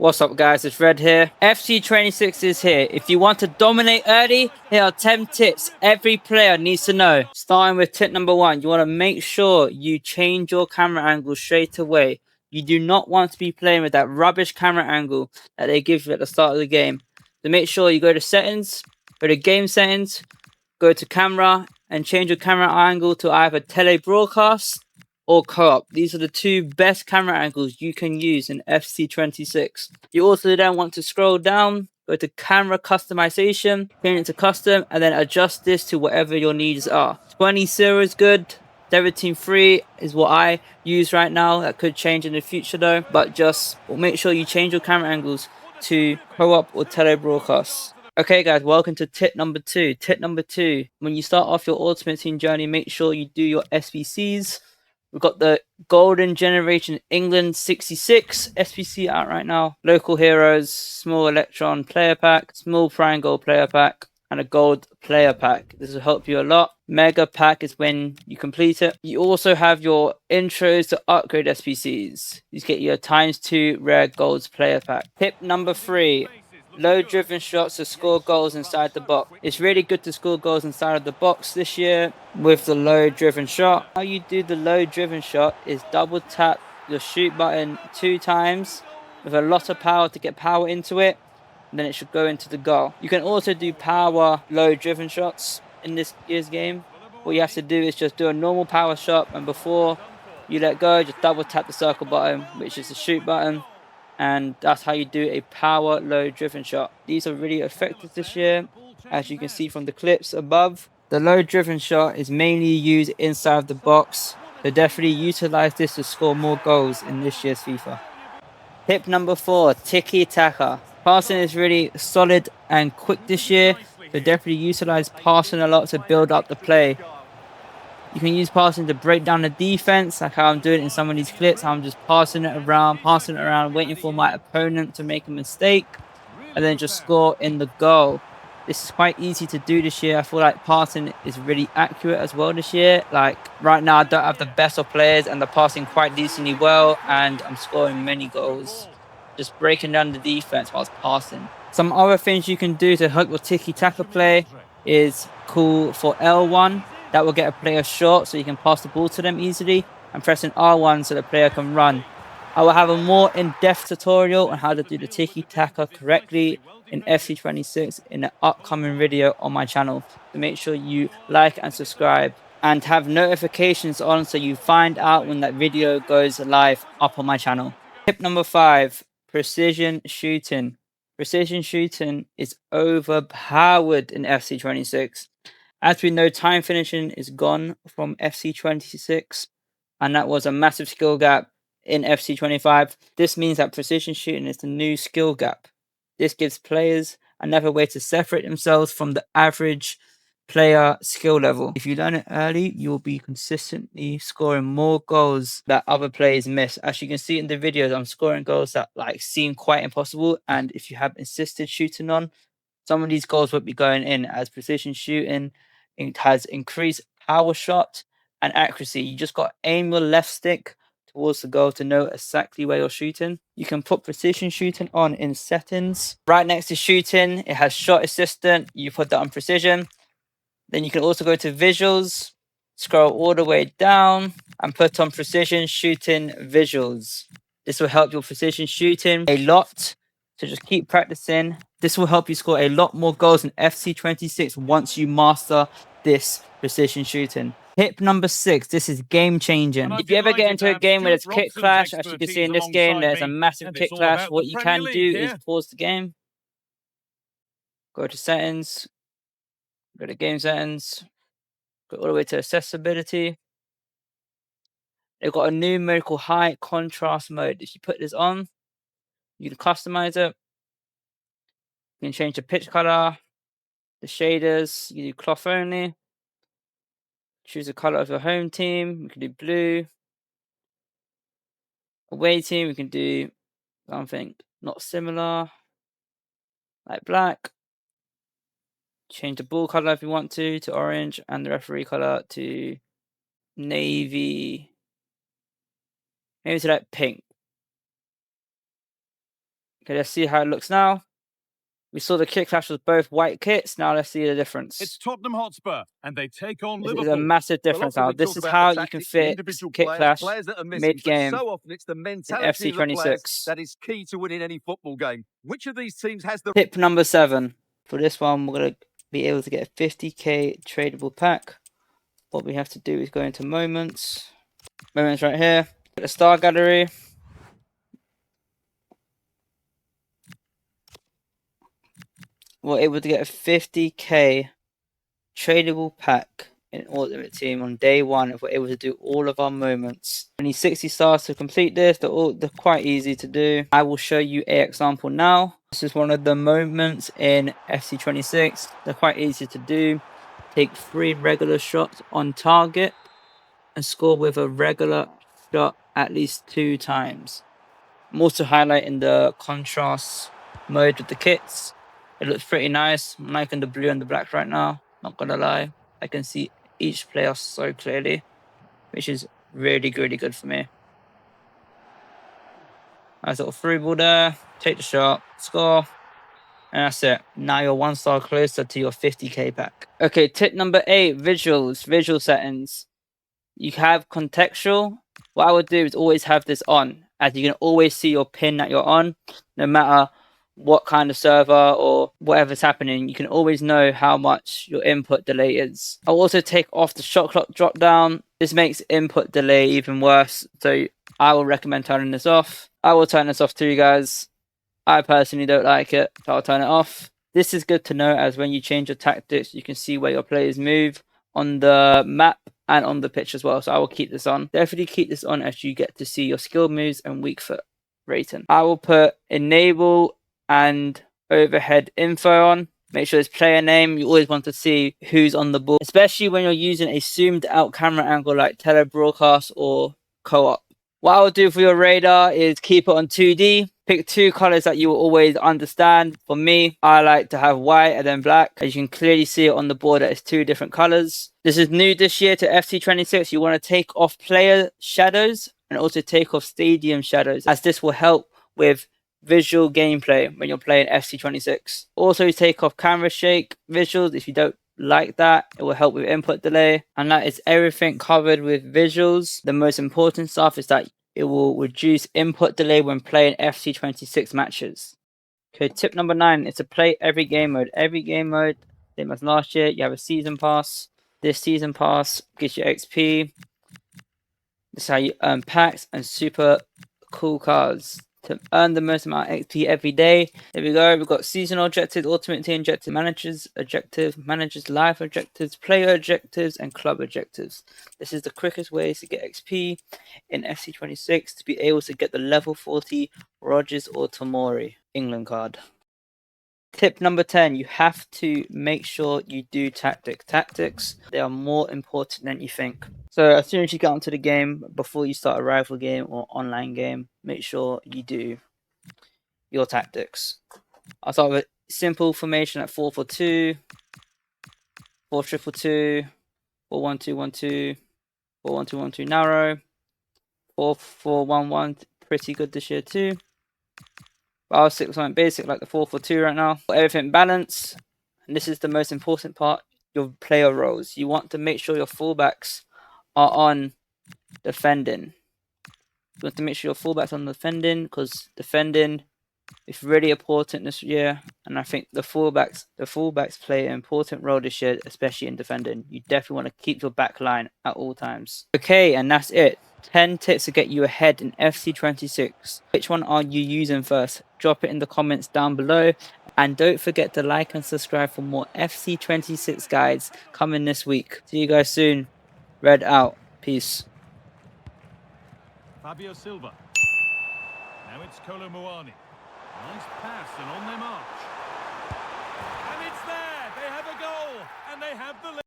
What's up guys, it's Red here. FC26 is here. If you want to dominate early, here are 10 tips every player needs to know. Starting with tip number 1, you want to make sure you change your camera angle straight away. You do not want to be playing with that rubbish camera angle that they give you at the start of the game. So make sure you go to settings, go to game settings, go to camera and change your camera angle to either tele-broadcast or co-op. These are the two best camera angles you can use in FC26. You also then want to scroll down, go to camera customization, change it to custom, and then adjust this to whatever your needs are. 20.0 is good. 17.3 is what I use right now. That could change in the future though, but just make sure you change your camera angles to co-op or tele-broadcast. Okay guys, welcome to tip number 2. Tip number 2, when you start off your Ultimate Team journey, make sure you do your SBCs. We've got the Golden Generation England 66 SBC out right now. Local Heroes, Small Electron Player Pack, Small Prime Gold Player Pack, and a Gold Player Pack. This will help you a lot. Mega Pack is when you complete it. You also have your intros to upgrade SBCs. These get you a ×2 Rare Golds Player Pack. Tip number 3. Low driven shots to score goals inside the box. It's really good to score goals inside of the box this year with the low driven shot. How you do the low driven shot is double tap your shoot button 2 times with a lot of power to get power into it, and then it should go into the goal. You can also do power low driven shots in this year's game. What you have to do is just do a normal power shot, and before you let go, just double tap the circle button, which is the shoot button. And that's how you do a power low driven shot. These are really effective this year, as you can see from the clips above. The low driven shot is mainly used inside the box, so definitely utilize this to score more goals in this year's FIFA. Tip number 4, Tiki Taka. Passing is really solid and quick this year, so definitely utilize passing a lot to build up the play. You can use passing to break down the defense, like how I'm doing in some of these clips. I'm just passing it around, waiting for my opponent to make a mistake, and then just score in the goal. This is quite easy to do this year. I feel like passing is really accurate as well this year. Like right now, I don't have the best of players, and they're passing quite decently well, and I'm scoring many goals. Just breaking down the defense whilst passing. Some other things you can do to help your tiki-taka play is call for L1. That will get a player short so you can pass the ball to them easily, and pressing R1 so the player can run. I will have a more in-depth tutorial on how to do the tiki-taka correctly in FC26 in an upcoming video on my channel. So make sure you like and subscribe and have notifications on so you find out when that video goes live up on my channel. Tip number 5, precision shooting. Precision shooting is overpowered in FC26. As we know, time finishing is gone from FC26, and that was a massive skill gap in FC25. This means that precision shooting is the new skill gap. This gives players another way to separate themselves from the average player skill level. If you learn it early, you will be consistently scoring more goals that other players miss. As you can see in the videos, I'm scoring goals that seem quite impossible, and if you have insisted shooting on, some of these goals won't be going in, as precision shooting, it has increased power shot and accuracy. You just got to aim your left stick towards the goal to know exactly where you're shooting. You can put precision shooting on in settings. Right next to shooting, it has shot assistant. You put that on precision. Then you can also go to visuals, scroll all the way down, and put on precision shooting visuals. This will help your precision shooting a lot. So just keep practicing. This will help you score a lot more goals in FC26 once you master this precision shooting. Tip number 6, this is game changing. If you ever get into a game where there's kick clash, as you can see in this game, there's a massive kick clash. What you can do is pause the game, go to settings, go to game settings, go all the way to accessibility. They've got a numerical high contrast mode. If you put this on, you can customize it. You can change the pitch color, the shaders. You can do cloth only. Choose the color of your home team. We can do blue. Away team, we can do something not similar, like black. Change the ball color if you want to orange, and the referee color to navy. Maybe to like pink. Okay, let's see how it looks now. We saw the kit clash with both white kits. Now let's see the difference. It's Tottenham Hotspur, and they take on This Liverpool. is a massive difference now. This is how you can fit kit clash Players that are missing, mid-game so often it's the in mentality of the players FC26. that is key to winning any football game. Which of these teams has the Tip number 7. For this one, we're going to be able to get a 50k tradable pack. What we have to do is go into moments. Moments right here. Get the star gallery. We're able to get a 50k tradable pack in Ultimate Team on day 1 if we're able to do all of our moments. We need 60 stars to complete this. They're quite easy to do. I will show you an example now. This is one of the moments in FC26. They're quite easy to do. Take 3 regular shots on target and score with a regular shot at least 2 times. I'm also highlighting the contrast mode with the kits. It looks pretty nice. I'm liking the blue and the black right now, not gonna lie. I can see each player so clearly, which is really good for me. Nice little through ball there. Take the shot, score, and that's it. Now you're 1 star closer to your 50k pack. Okay, tip number 8, visuals, visual settings. You have contextual. What I would do is always have this on, as you can always see your pin that you're on, no matter what kind of server or whatever's happening. You can always know how much your input delay is. I'll also take off the shot clock drop down. This makes input delay even worse, so I will recommend turning this off. I will turn this off too, guys. I personally don't like it, so I'll turn it off. This is good to know, as when you change your tactics, you can see where your players move on the map and on the pitch as well. So I will keep this on. Definitely keep this on as you get to see your skill moves and weak foot rating. I will put enable and overhead info on. Make sure it's player name. You always want to see who's on the ball, especially when you're using a zoomed out camera angle like tele-broadcast or co-op. What I'll do for your radar is keep it on 2D. Pick 2 colors that you will always understand. For me, I like to have white and then black. As you can clearly see it on the board that it's 2 different colors. This is new this year to FC26. You want to take off player shadows and also take off stadium shadows, as this will help with visual gameplay when you're playing FC26. Also take off camera shake visuals if you don't like that. It will help with input delay, and that is everything covered with visuals. The most important stuff is that it will reduce input delay when playing FC26 matches. Okay, tip number 9 is to play every game mode. Every game mode, same as last year, you have a season pass. This season pass gives you XP. This is how you earn packs and super cool cards. To earn the most amount of XP every day. There we go. We've got seasonal objectives, ultimate team objectives, managers life objectives, player objectives, and club objectives. This is the quickest ways to get XP in FC26 to be able to get the level 40 Rogers or Tomori England card. Tip number 10, you have to make sure you do tactics. Tactics, they are more important than you think. So as soon as you get onto the game, before you start a rival game or online game, make sure you do your tactics. I'll start with simple formation at 4-4-2, 4-3-2, 4-1-2-1-2, 4-1-2-1-2 narrow, 4-4-1-1, pretty good this year too. But I'll stick with something basic like the 4-4-2 right now. Everything balanced. And this is the most important part, your player roles. You want to make sure your fullbacks are on defending. You want to make sure your fullbacks on defending, because defending is really important this year. And I think the fullbacks play an important role this year, especially in defending. You definitely want to keep your back line at all times. Okay, and that's it. 10 tips to get you ahead in FC26. Which one are you using first? Drop it in the comments down below. And don't forget to like and subscribe for more FC26 guides coming this week. See you guys soon. Red out. Peace. Fabio Silva. Now it's Kolo Muani. Nice pass and on their march. And it's there. They have a goal and they have the